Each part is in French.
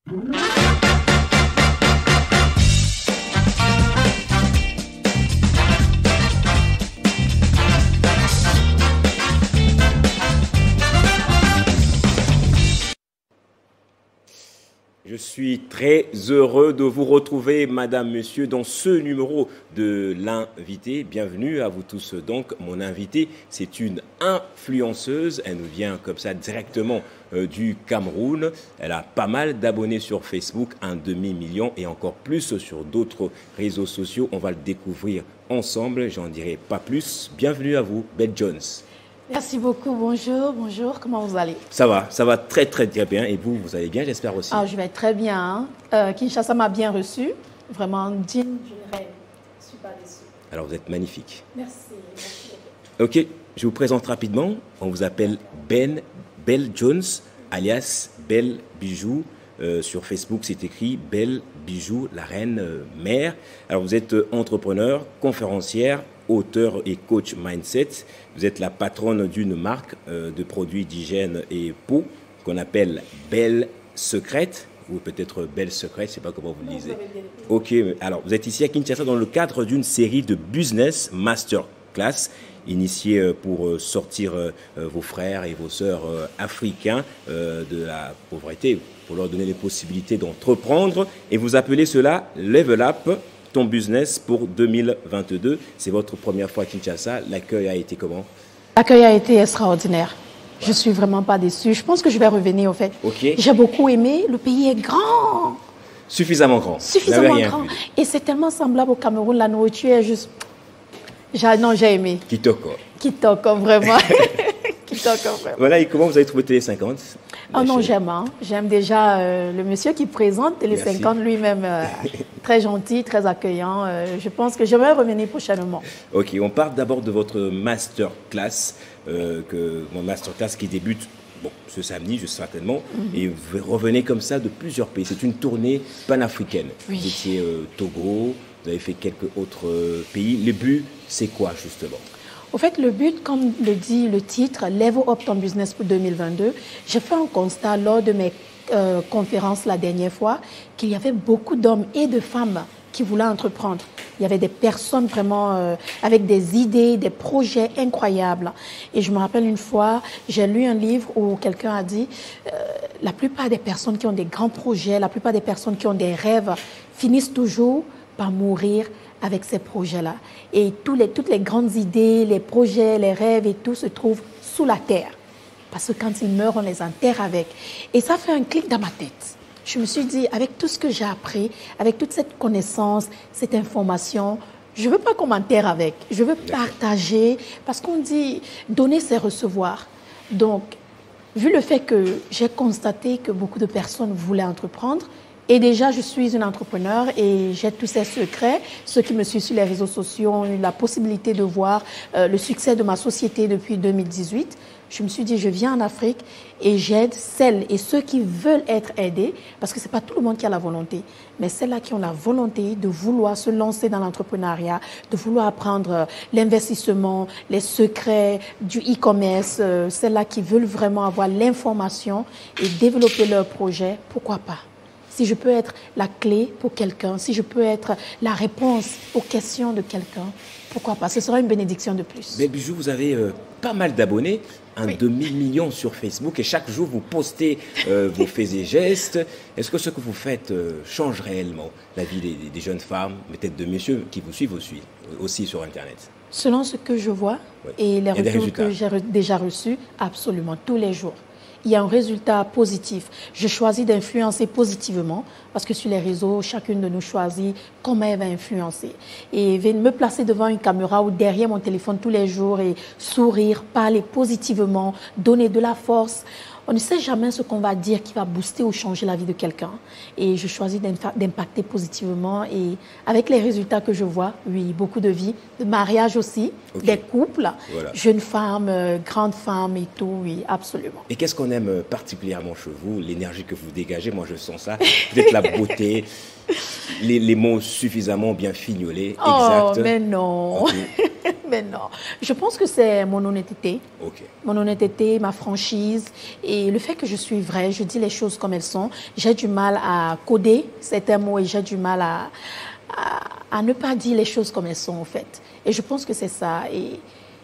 Je suis très heureux de vous retrouver, madame, monsieur, dans ce numéro de l'invité. Bienvenue à vous tous. Donc, mon invité, c'est une influenceuse. Elle nous vient comme ça directement du Cameroun. Elle a pas mal d'abonnés sur Facebook, 1,5 million et encore plus sur d'autres réseaux sociaux. On va le découvrir ensemble. J'en dirai pas plus. Bienvenue à vous, Belle Jones. Merci beaucoup, bonjour, comment vous allez? Ça va très bien. Et vous, vous allez bien, j'espère aussi. Je vais très bien. Kinshasa m'a bien reçu. Vraiment, digne d'une reine. Je ne suis pas déçue. Alors, vous êtes magnifique. Merci. Ok, je vous présente rapidement. On vous appelle Belle Jones, alias Belle Bijou. Sur Facebook, c'est écrit Belle Bijou, la reine mère. Alors, vous êtes entrepreneur, conférencière, auteur et coach mindset. Vous êtes la patronne d'une marque de produits d'hygiène et peau qu'on appelle Belle Secrète, ou peut-être Belle Secrète, je ne sais pas comment vous le lisez. Ok, alors vous êtes ici à Kinshasa dans le cadre d'une série de business masterclass initiée pour sortir vos frères et vos sœurs africains de la pauvreté, pour leur donner les possibilités d'entreprendre. Et vous appelez cela Level Up ton business pour 2022. C'est votre première fois à Kinshasa. L'accueil a été comment? L'accueil a été extraordinaire. Je ne suis vraiment pas déçue. Je pense que je vais revenir, au fait. Okay. J'ai beaucoup aimé. Le pays est grand. Suffisamment grand. Suffisamment grand. Et c'est tellement semblable au Cameroun. La nourriture est juste... Non, j'ai aimé. Kitoko. Kitoko, vraiment. Kitoko, vraiment. Voilà, et comment vous avez trouvé Télé 50? Oh non, j'aime. J'aime déjà le monsieur qui présente Télé 50 lui-même. Très gentil, très accueillant. Je pense que je vais revenir prochainement. Ok, on parle d'abord de votre masterclass, mon masterclass qui débute ce samedi, certainement, et vous revenez comme ça de plusieurs pays. C'est une tournée panafricaine. Oui. Vous étiez Togo, vous avez fait quelques autres pays. Le but, c'est quoi justement? Au fait, le but, comme le dit le titre, Level Up ton business pour 2022, j'ai fait un constat lors de mes conférences la dernière fois qu'il y avait beaucoup d'hommes et de femmes qui voulaient entreprendre. Il y avait des personnes vraiment avec des idées, des projets incroyables. Et je me rappelle une fois, j'ai lu un livre où quelqu'un a dit la plupart des personnes qui ont des grands projets, la plupart des personnes qui ont des rêves finissent toujours par mourir avec ces projets-là. Et toutes les grandes idées, les projets, les rêves et tout se trouvent sous la terre. Parce que quand ils meurent, on les enterre avec. Et ça fait un clic dans ma tête. Je me suis dit, avec tout ce que j'ai appris, avec toute cette connaissance, cette information, je ne veux pas qu'on m'enterre avec. Je veux partager, parce qu'on dit donner, c'est recevoir. Donc, vu le fait que j'ai constaté que beaucoup de personnes voulaient entreprendre, et déjà, je suis une entrepreneur et j'ai tous ces secrets. Ceux qui me suivent sur les réseaux sociaux ont eu la possibilité de voir le succès de ma société depuis 2018. Je me suis dit, je viens en Afrique et j'aide celles et ceux qui veulent être aidés, parce que ce n'est pas tout le monde qui a la volonté, mais celles-là qui ont la volonté de vouloir se lancer dans l'entrepreneuriat, de vouloir apprendre l'investissement, les secrets du e-commerce, celles-là qui veulent vraiment avoir l'information et développer leur projet, pourquoi pas? Si je peux être la clé pour quelqu'un, si je peux être la réponse aux questions de quelqu'un, pourquoi pas? Ce sera une bénédiction de plus. Mais Bijou, vous avez pas mal d'abonnés, un demi-million sur Facebook, et chaque jour vous postez vos faits et gestes. Est-ce que ce que vous faites change réellement la vie des jeunes femmes, peut-être de messieurs qui vous suivent aussi sur Internet? Selon ce que je vois et les retours que j'ai déjà reçus, absolument, tous les jours. Il y a un résultat positif. Je choisis d'influencer positivement parce que sur les réseaux, chacune de nous choisit comment elle va influencer. Et me placer devant une caméra ou derrière mon téléphone tous les jours et sourire, parler positivement, donner de la force. On ne sait jamais ce qu'on va dire qui va booster ou changer la vie de quelqu'un. Et je choisis d'impacter positivement. Et avec les résultats que je vois, oui, beaucoup de vies, de mariages aussi, des couples, jeunes femmes, grandes femmes et tout, oui, absolument. Et qu'est-ce qu'on aime particulièrement chez vous? L'énergie que vous dégagez, moi je sens ça. Peut-être la beauté, les mots suffisamment bien fignolés, exacts. Oh, mais non. Mais non, je pense que c'est mon honnêteté. Ok. Mon honnêteté, ma franchise et le fait que je suis vraie, je dis les choses comme elles sont. J'ai du mal à coder certains mots et j'ai du mal à ne pas dire les choses comme elles sont en fait. Et je pense que c'est ça. Et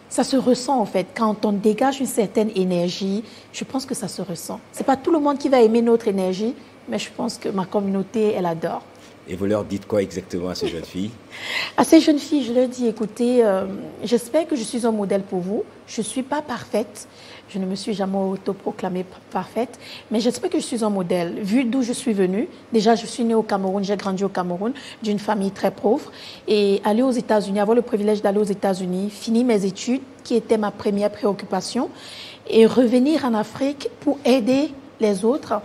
ça se ressent en fait. Quand on dégage une certaine énergie, je pense que ça se ressent. C'est pas tout le monde qui va aimer notre énergie, mais je pense que ma communauté, elle adore. Et vous leur dites quoi exactement à ces jeunes filles? À ces jeunes filles, je leur dis, écoutez, j'espère que je suis un modèle pour vous. Je ne suis pas parfaite. Je ne me suis jamais autoproclamée parfaite. Mais j'espère que je suis un modèle. Vu d'où je suis venue, déjà, je suis née au Cameroun, j'ai grandi au Cameroun, d'une famille très pauvre. Et aller aux États-Unis, avoir le privilège d'aller aux États-Unis, finir mes études, qui était ma première préoccupation, et revenir en Afrique pour aider les autres.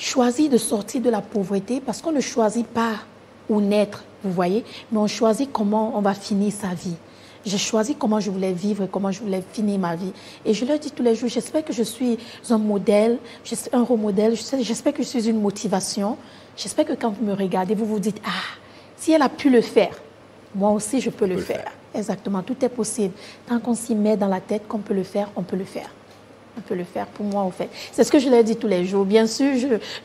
Choisir de sortir de la pauvreté parce qu'on ne choisit pas où naître, vous voyez, mais on choisit comment on va finir sa vie. J'ai choisi comment je voulais vivre et comment je voulais finir ma vie. Et je leur dis tous les jours, j'espère que je suis un modèle, un rôle modèle, j'espère que je suis une motivation. J'espère que quand vous me regardez, vous vous dites, ah, si elle a pu le faire, moi aussi je peux le faire. Exactement, tout est possible. Tant qu'on s'y met dans la tête qu'on peut le faire, on peut le faire. On peut le faire pour moi, en fait. C'est ce que je leur dis tous les jours. Bien sûr,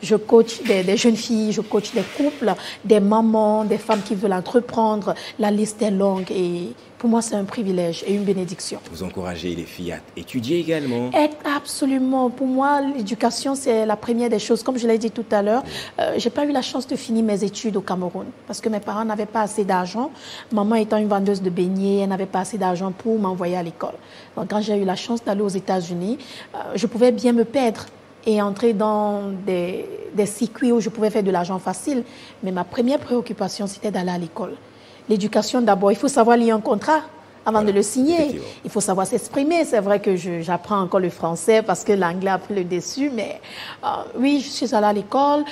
je coach des jeunes filles, je coach des couples, des mamans, des femmes qui veulent entreprendre. La liste est longue et pour moi, c'est un privilège et une bénédiction. Vous encouragez les filles à étudier également? Absolument. Pour moi, l'éducation, c'est la première des choses. Comme je l'ai dit tout à l'heure, je n'ai pas eu la chance de finir mes études au Cameroun parce que mes parents n'avaient pas assez d'argent. Maman étant une vendeuse de beignets, elle n'avait pas assez d'argent pour m'envoyer à l'école. Donc, quand j'ai eu la chance d'aller aux États-Unis, je pouvais bien me perdre et entrer dans des circuits où je pouvais faire de l'argent facile. Mais ma première préoccupation, c'était d'aller à l'école. L'éducation d'abord, il faut savoir lire un contrat avant de le signer. Il faut savoir s'exprimer. C'est vrai que j'apprends encore le français parce que l'anglais a pris le dessus, mais oui, je suis allée à l'école,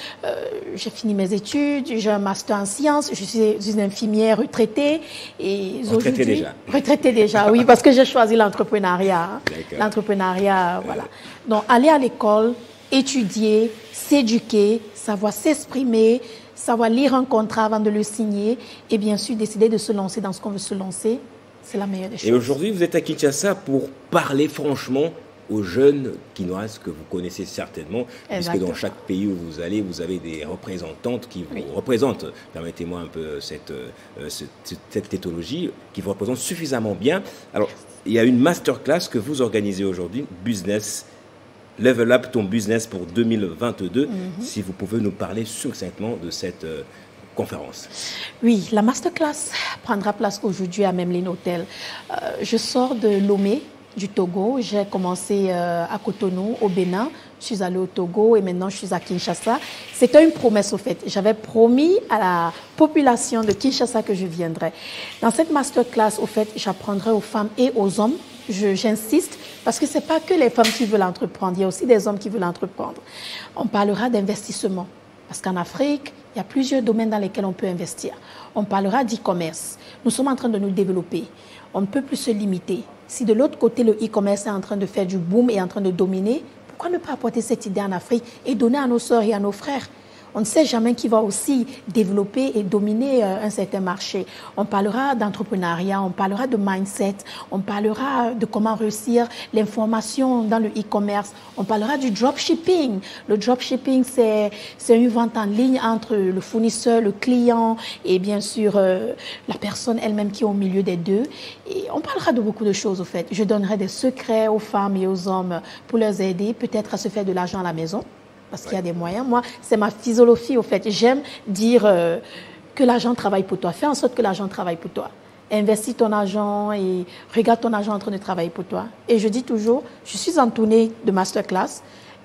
j'ai fini mes études, j'ai un master en sciences, je suis une infirmière retraitée. Et retraitée déjà? Retraitée déjà, oui, parce que j'ai choisi l'entrepreneuriat. L'entrepreneuriat, voilà. Donc, aller à l'école, étudier, s'éduquer, savoir s'exprimer, savoir lire un contrat avant de le signer et bien sûr décider de se lancer dans ce qu'on veut se lancer, c'est la meilleure des choses. Et aujourd'hui, vous êtes à Kinshasa pour parler franchement aux jeunes quinoises que vous connaissez certainement, puisque dans chaque pays où vous allez, vous avez des représentantes qui vous représentent, permettez-moi un peu cette tétologie, qui vous représente suffisamment bien. Alors, il y a une masterclass que vous organisez aujourd'hui, Business Level Up ton business pour 2022. Si vous pouvez nous parler succinctement de cette conférence. Oui, la masterclass prendra place aujourd'hui à Memline Hotel. Je sors de Lomé, du Togo. J'ai commencé à Cotonou, au Bénin. Je suis allée au Togo et maintenant je suis à Kinshasa. C'était une promesse au fait. J'avais promis à la population de Kinshasa que je viendrais. Dans cette masterclass, au fait, j'apprendrai aux femmes et aux hommes. J'insiste parce que ce n'est pas que les femmes qui veulent entreprendre, il y a aussi des hommes qui veulent entreprendre. On parlera d'investissement parce qu'en Afrique, il y a plusieurs domaines dans lesquels on peut investir. On parlera d'e-commerce. Nous sommes en train de nous développer. On ne peut plus se limiter. Si de l'autre côté, le e-commerce est en train de faire du boom et en train de dominer, pourquoi ne pas apporter cette idée en Afrique et donner à nos sœurs et à nos frères? On ne sait jamais qui va aussi développer et dominer un certain marché. On parlera d'entrepreneuriat, on parlera de mindset, on parlera de comment réussir l'information dans le e-commerce, on parlera du dropshipping. Le dropshipping, c'est une vente en ligne entre le fournisseur, le client et bien sûr la personne elle-même qui est au milieu des deux. Et on parlera de beaucoup de choses au fait. Je donnerai des secrets aux femmes et aux hommes pour les aider peut-être à se faire de l'argent à la maison. Parce qu'il y a des moyens. Moi, c'est ma physiologie, au fait. J'aime dire que l'argent travaille pour toi. Fais en sorte que l'argent travaille pour toi. Investis ton argent et regarde ton argent en train de travailler pour toi. Et je dis toujours, je suis en tournée de masterclass,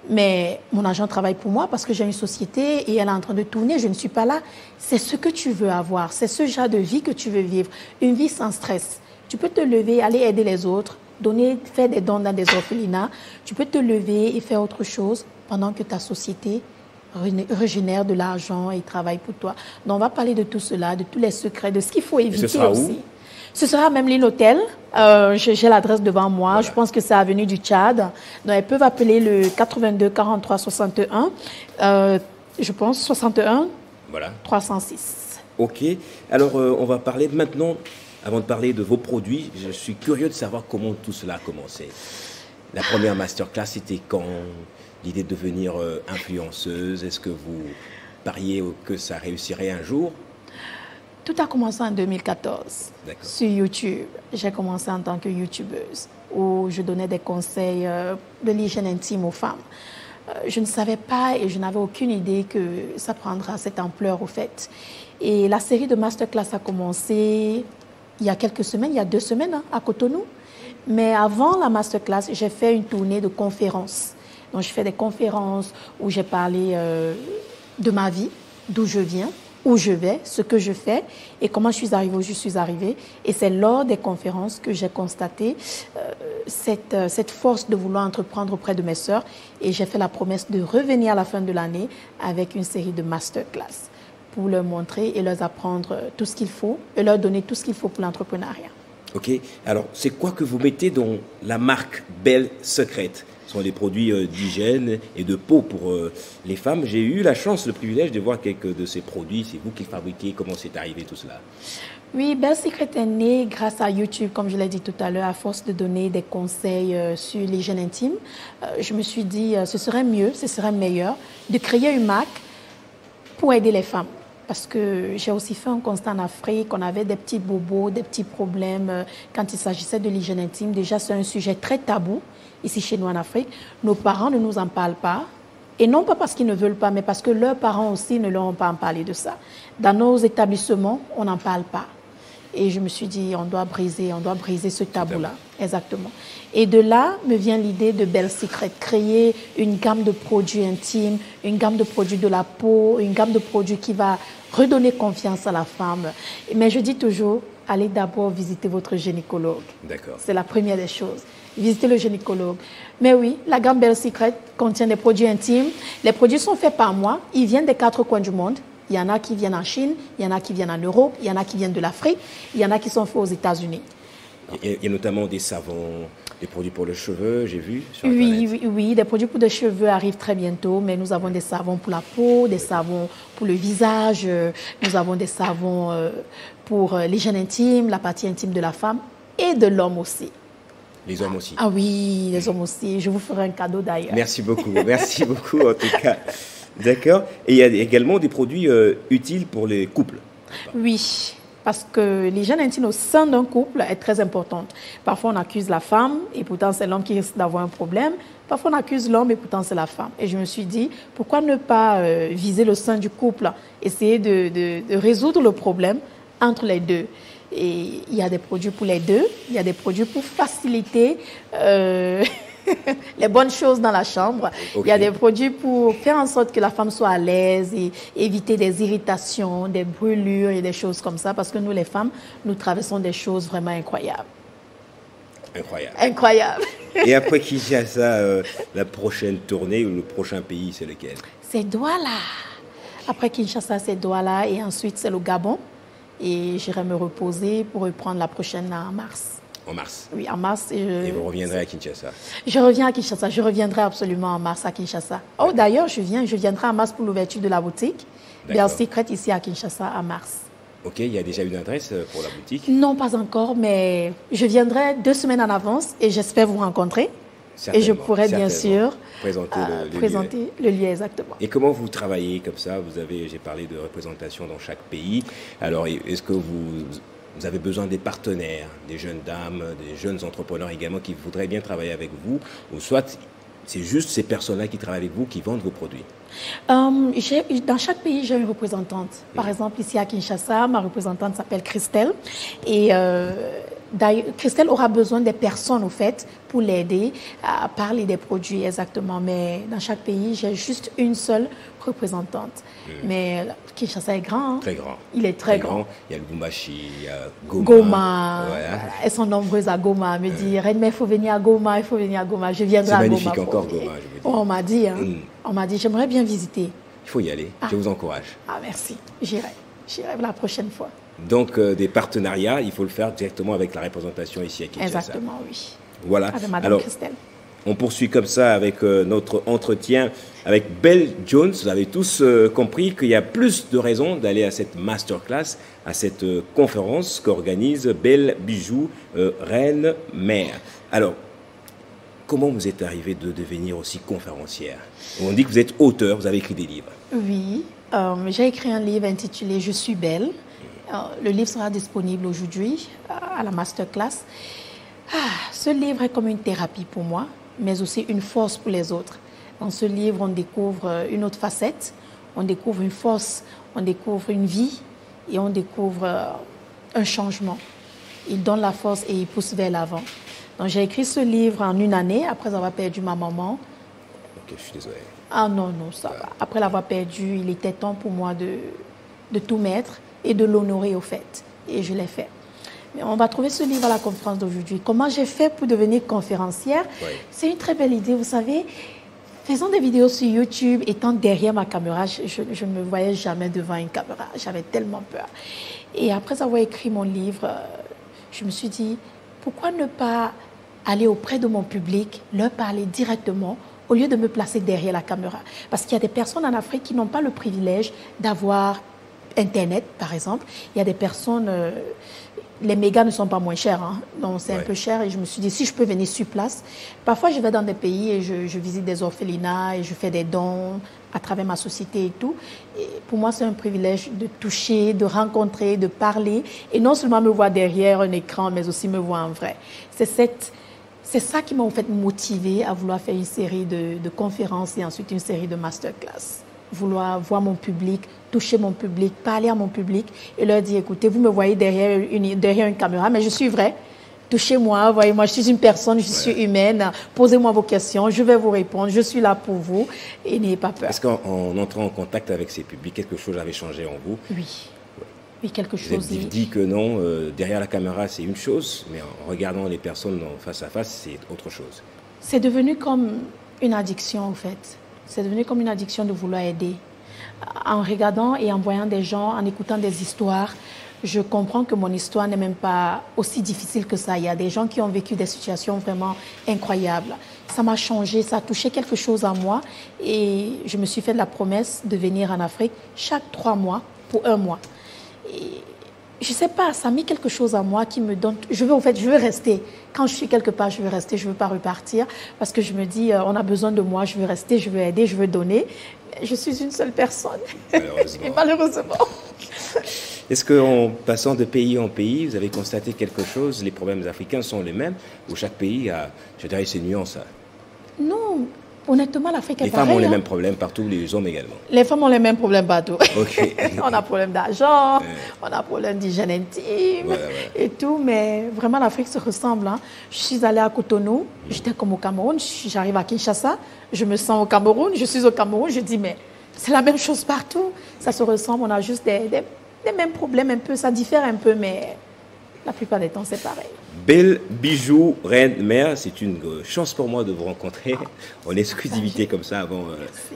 mais mon argent travaille pour moi parce que j'ai une société et elle est en train de tourner. Je ne suis pas là. C'est ce que tu veux avoir. C'est ce genre de vie que tu veux vivre. Une vie sans stress. Tu peux te lever, aller aider les autres, faire des dons dans des orphelinats. Tu peux te lever et faire autre chose pendant que ta société régénère de l'argent et travaille pour toi. Donc, on va parler de tout cela, de tous les secrets, de ce qu'il faut éviter aussi. Où? Ce sera même l'hôtel. J'ai l'adresse devant moi. Voilà. Je pense que c'est avenue du Tchad. Donc, elles peuvent appeler le 82 43 61. Je pense 61 voilà. 306. OK. Alors, on va parler maintenant avant de parler de vos produits, je suis curieux de savoir comment tout cela a commencé. La première masterclass, c'était quand? L'idée de devenir influenceuse, est-ce que vous pariez que ça réussirait un jour? Tout a commencé en 2014 sur YouTube. J'ai commencé en tant que YouTubeuse où je donnais des conseils de l'hygiène intime aux femmes. Je ne savais pas et je n'avais aucune idée que ça prendra cette ampleur au fait. Et la série de masterclass a commencé il y a quelques semaines, il y a 2 semaines à Cotonou. Mais avant la masterclass, j'ai fait une tournée de conférences. Donc je fais des conférences où j'ai parlé de ma vie, d'où je viens, où je vais, ce que je fais et comment je suis arrivée où je suis arrivée. Et c'est lors des conférences que j'ai constaté cette force de vouloir entreprendre auprès de mes sœurs. Et j'ai fait la promesse de revenir à la fin de l'année avec une série de masterclass pour leur montrer et leur apprendre tout ce qu'il faut et leur donner tout ce qu'il faut pour l'entrepreneuriat. Ok, alors c'est quoi que vous mettez dans la marque Belle Secrète? Ce sont des produits d'hygiène et de peau pour les femmes. J'ai eu la chance, le privilège de voir quelques de ces produits. C'est vous qui fabriquez. Comment c'est arrivé tout cela? Oui, Belle Secrète est née grâce à YouTube, comme je l'ai dit tout à l'heure, à force de donner des conseils sur l'hygiène intime. Je me suis dit, ce serait mieux, ce serait meilleur de créer une marque pour aider les femmes. Parce que j'ai aussi fait un constat en Afrique, on avait des petits bobos, des petits problèmes quand il s'agissait de l'hygiène intime. Déjà, c'est un sujet très tabou ici chez nous en Afrique. Nos parents ne nous en parlent pas. Et non pas parce qu'ils ne veulent pas, mais parce que leurs parents aussi ne leur ont pas parlé de ça. Dans nos établissements, on n'en parle pas. Et je me suis dit, on doit briser ce tabou-là. Exactement. Et de là me vient l'idée de Belle Secrète, créer une gamme de produits intimes, une gamme de produits de la peau, une gamme de produits qui va redonner confiance à la femme. Mais je dis toujours, allez d'abord visiter votre gynécologue. D'accord. C'est la première des choses. Visiter le gynécologue. Mais oui, la gamme Belle Secrète contient des produits intimes. Les produits sont faits par moi. Ils viennent des 4 coins du monde. Il y en a qui viennent en Chine, il y en a qui viennent en Europe, il y en a qui viennent de l'Afrique, il y en a qui sont faits aux États-Unis. Il y a notamment des savons, des produits pour le cheveu, j'ai vu sur Internet. Oui, des produits pour les cheveux arrivent très bientôt, mais nous avons des savons pour la peau, des savons pour le visage, nous avons des savons pour l'hygiène intime, la partie intime de la femme et de l'homme aussi. Les hommes aussi. Ah oui, les hommes aussi. Je vous ferai un cadeau d'ailleurs. Merci beaucoup en tout cas. D'accord. Et il y a également des produits utiles pour les couples. Oui, parce que l'hygiène intime au sein d'un couple est très importante. Parfois, on accuse la femme et pourtant, c'est l'homme qui risque d'avoir un problème. Parfois, on accuse l'homme et pourtant, c'est la femme. Et je me suis dit, pourquoi ne pas viser le sein du couple, essayer de résoudre le problème entre les deux. Et il y a des produits pour les deux, il y a des produits pour faciliter les bonnes choses dans la chambre. Okay. Il y a des produits pour faire en sorte que la femme soit à l'aise et éviter des irritations, des brûlures et des choses comme ça. Parce que nous, les femmes, nous traversons des choses vraiment incroyables. Incroyable. Et après Kinshasa, la prochaine tournée ou le prochain pays, c'est lequel? C'est Douala. Après Kinshasa, c'est Douala et ensuite, c'est le Gabon. Et j'irai me reposer pour reprendre la prochaine en mars. En mars? Oui, en mars. Et vous reviendrez à Kinshasa? Je reviens à Kinshasa. Je reviendrai absolument en mars à Kinshasa. Oh, d'ailleurs, je viendrai en mars pour l'ouverture de la boutique Belle Secrète ici à Kinshasa en mars. Ok, il y a déjà une adresse pour la boutique? Non, pas encore, mais je viendrai 2 semaines en avance et j'espère vous rencontrer. Et je pourrai bien sûr présenter le lieu exactement. Et comment vous travaillez comme ça? J'ai parlé de représentation dans chaque pays. Alors, est-ce que vous avez besoin des partenaires, des jeunes dames, des jeunes entrepreneurs également qui voudraient bien travailler avec vous? Ou soit c'est juste ces personnes-là qui travaillent avec vous qui vendent vos produits? Dans chaque pays, j'ai une représentante. Par exemple, ici à Kinshasa, ma représentante s'appelle Christelle. Et Christelle aura besoin des personnes, au fait, pour l'aider à parler des produits exactement. Mais dans chaque pays, j'ai juste une seule représentante. Mais Kinshasa est grand. Hein? Très grand. Il est très grand. Il y a le Bumbashi, il y a Goma. Goma. Voilà. Elles sont nombreuses à Goma. Elle me dit, Reine, mais il faut venir à Goma, il faut venir à Goma. Je viendrai à Goma. C'est magnifique encore, Goma, je veux dire. On m'a dit, hein. On m'a dit, j'aimerais bien visiter. Il faut y aller. Je vous encourage. Ah, merci. J'irai la prochaine fois. Donc, des partenariats, il faut le faire directement avec la représentation ici à Kinshasa. Exactement, oui. Voilà. Avec Madame Christelle. On poursuit comme ça avec notre entretien avec Belle Jones. Vous avez tous compris qu'il y a plus de raisons d'aller à cette masterclass, à cette conférence qu'organise Belle Bijou, Reine Mère. Alors, comment vous êtes arrivée de devenir aussi conférencière? On dit que vous êtes auteur, vous avez écrit des livres. Oui, j'ai écrit un livre intitulé « Je suis belle ». Le livre sera disponible aujourd'hui à la masterclass. Ce livre est comme une thérapie pour moi, mais aussi une force pour les autres. Dans ce livre, on découvre une autre facette, on découvre une force, on découvre une vie et on découvre un changement. Il donne la force et il pousse vers l'avant. Donc j'ai écrit ce livre en une année, après avoir perdu ma maman. Ok, je suis désolé. Ah non, ça va. Après l'avoir perdu, il était temps pour moi de tout mettre et de l'honorer au fait. Et je l'ai fait. Mais on va trouver ce livre à la conférence d'aujourd'hui. Comment j'ai fait pour devenir conférencière? C'est une très belle idée, vous savez. Faisant des vidéos sur YouTube, étant derrière ma caméra, je ne me voyais jamais devant une caméra. J'avais tellement peur. Et après avoir écrit mon livre, je me suis dit, pourquoi ne pas aller auprès de mon public, leur parler directement, au lieu de me placer derrière la caméra? Parce qu'il y a des personnes en Afrique qui n'ont pas le privilège d'avoir Internet, par exemple. Il y a des personnes... les mégas ne sont pas moins chers, hein. Donc c'est un peu cher. Et je me suis dit, si je peux venir sur place. Parfois, je vais dans des pays et je visite des orphelinats et je fais des dons à travers ma société et tout. Et pour moi, c'est un privilège de toucher, de rencontrer, de parler. Et non seulement me voir derrière un écran, mais aussi me voir en vrai. C'est ça qui m'a en fait motivée à vouloir faire une série de conférences et ensuite une série de masterclass. Vouloir voir mon public, toucher mon public, parler à mon public et leur dire, écoutez, vous me voyez derrière une caméra, mais je suis vrai. Touchez-moi, voyez-moi, je suis une personne, je suis humaine. Posez-moi vos questions, je vais vous répondre, je suis là pour vous et n'ayez pas peur. Est-ce qu'en entrant en contact avec ces publics, quelque chose avait changé en vous? Oui. Oui, quelque chose. Vous avez dit que non, derrière la caméra, c'est une chose, mais en regardant les personnes face à face, c'est autre chose. C'est devenu comme une addiction, en fait. C'est devenu comme une addiction de vouloir aider. En regardant et en voyant des gens, en écoutant des histoires, je comprends que mon histoire n'est même pas aussi difficile que ça. Il y a des gens qui ont vécu des situations vraiment incroyables. Ça m'a changé, ça a touché quelque chose en moi et je me suis fait la promesse de venir en Afrique chaque 3 mois pour 1 mois. Et je ne sais pas, ça a mis quelque chose en moi qui me donne... je veux rester. Quand je suis quelque part, je veux rester, je ne veux pas repartir parce que je me dis, on a besoin de moi, je veux rester, je veux aider, je veux donner. Je suis une seule personne. Malheureusement. Est-ce qu'en passant de pays en pays, vous avez constaté quelque chose? Les problèmes africains sont les mêmes ou chaque pays a, je dirais, ses nuances? Non. Honnêtement, l'Afrique est pareille. Les femmes ont les mêmes problèmes partout, les hommes également. Les femmes ont les mêmes problèmes partout. Okay. On a problème d'argent, on a problème d'hygiène intime et tout, mais vraiment l'Afrique se ressemble. Hein. Je suis allée à Cotonou, j'étais comme au Cameroun, j'arrive à Kinshasa, je me sens au Cameroun, je suis au Cameroun, je dis mais c'est la même chose partout. Ça se ressemble, on a juste des mêmes problèmes un peu, ça diffère un peu, mais la plupart des temps c'est pareil. Belle Bijou, Reine Mère, c'est une chance pour moi de vous rencontrer en exclusivité comme ça avant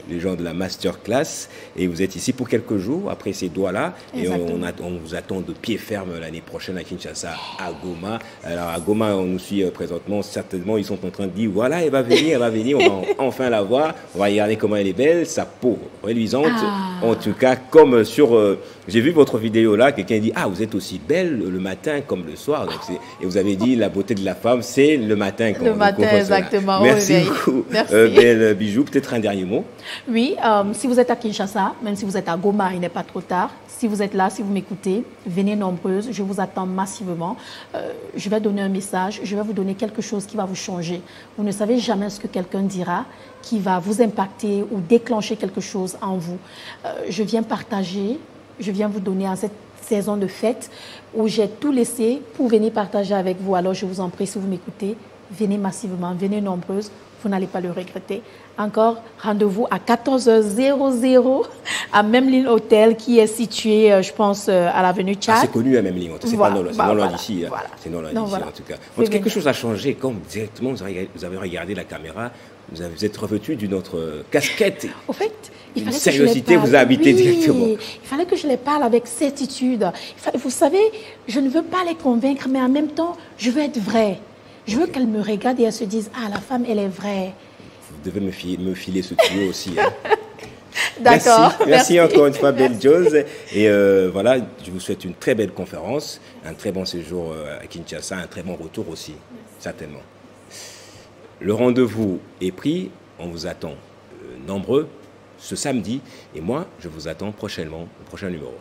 les gens de la masterclass. Et vous êtes ici pour quelques jours après ces doigts-là. Et on vous attend de pied ferme l'année prochaine à Kinshasa, à Goma. Alors à Goma, on nous suit présentement. Certainement, ils sont en train de dire, voilà, elle va venir, on va enfin la voir. On va regarder comment elle est belle, sa peau reluisante. En tout cas, comme sur... j'ai vu votre vidéo là, quelqu'un dit, ah, vous êtes aussi belle le matin comme le soir. Donc, et vous avez dit, la beauté de la femme, c'est le matin. Le matin, exactement. Merci beaucoup, Belle Bijou. Peut-être un dernier mot. Oui, si vous êtes à Kinshasa, même si vous êtes à Goma, il n'est pas trop tard. Si vous êtes là, si vous m'écoutez, venez nombreuses. Je vous attends massivement. Je vais donner un message. Je vais vous donner quelque chose qui va vous changer. Vous ne savez jamais ce que quelqu'un dira qui va vous impacter ou déclencher quelque chose en vous. Je viens partager. Je viens vous donner à cette saison de fête où j'ai tout laissé pour venir partager avec vous. Alors je vous en prie, si vous m'écoutez, venez massivement, venez nombreuses, vous n'allez pas le regretter. Encore, rendez-vous à 14h00 à Memling Hotel qui est situé, je pense, à l'avenue Tchad. C'est connu à Memling Hotel, c'est voilà, pas loin d'ici. Voilà. C'est non loin d'ici en tout cas. Donc, quelque chose a changé quand directement vous avez regardé la caméra, vous êtes revêtu d'une autre casquette. Au fait, une sérieuxité vous a habité directement. Il fallait que je les parle avec certitude. Vous savez, je ne veux pas les convaincre, mais en même temps, je veux être vraie. Je veux qu'elles me regardent et elles se disent, ah, la femme, elle est vraie. Vous devez me filer ce tuyau aussi. Hein. D'accord. Merci encore une fois, Belle Jones. Et voilà, je vous souhaite une très belle conférence, un très bon séjour à Kinshasa, un très bon retour aussi, certainement. Le rendez-vous est pris, on vous attend nombreux ce samedi. Et moi, je vous attends prochainement au prochain numéro.